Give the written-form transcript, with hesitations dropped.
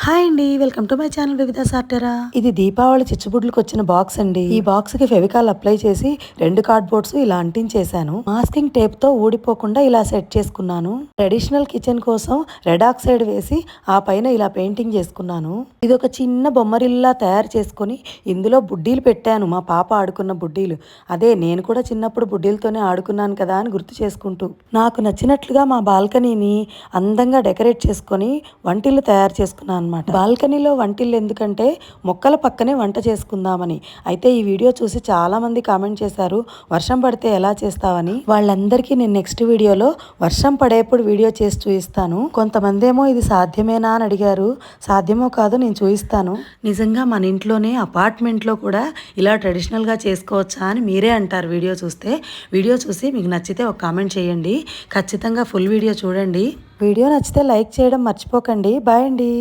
Hi అండి, welcome to my channel వివిధ సార్టెరా. ఇది దీపావళి చిచ్చుబుడ్లకు వచ్చిన బాక్స్ అండి. ఈ బాక్స్ కి ఫెవికాల్ అప్లై చేసి 2 కార్డ్ బోర్డ్స్ ఇలా అంటించేశాను. మాస్కింగ్ టేప్ తో ఊడిపోకుండా ఇలా సెట్ చేసుకున్నాను. ట్రెడిషనల్ కిచెన్ కోసం రెడ్ ఆక్సైడ్ వేసి ఆ పైన ఇలా పెయింటింగ్ చేసుకున్నాను. ఇది ఒక చిన్న బొమ్మరిల్లా తయారు చేసుకుని ఇందులో బుడ్డీలు పెట్టాను. మా పాప ఆడుకున్న బుడ్డీలు. అదే నేను కూడా చిన్నప్పుడు బుడ్డీలతోనే ఆడుకున్నాను కదా అని గుర్తు చేసుకుంటూ నాకు నచ్చినట్లుగా మా బాల్కనీని అందంగా డెకరేట్ చేసుకొని వంటిల్లు తయారు చేసుకున్నాను అనమాట. బాల్కనీలో వంటిల్లు ఎందుకంటే మొక్కల పక్కనే వంట చేసుకుందామని. అయితే ఈ వీడియో చూసి చాలా మంది కామెంట్ చేశారు, వర్షం పడితే ఎలా చేస్తావని. వాళ్ళందరికీ నేను నెక్స్ట్ వీడియోలో వర్షం పడేప్పుడు వీడియో చేసి చూపిస్తాను. కొంతమంది ఏమో ఇది సాధ్యమేనా అని అడిగారు. సాధ్యమో కాదో నేను చూపిస్తాను. నిజంగా మన ఇంట్లోనే అపార్ట్మెంట్లో కూడా ఇలా ట్రెడిషనల్గా చేసుకోవచ్చా అని మీరే అంటారు వీడియో చూస్తే. వీడియో చూసి మీకు నచ్చితే ఒక కామెంట్ చేయండి. ఖచ్చితంగా ఫుల్ వీడియో చూడండి. వీడియో నచ్చితే లైక్ చేయడం మర్చిపోకండి. బాయ్ అండి.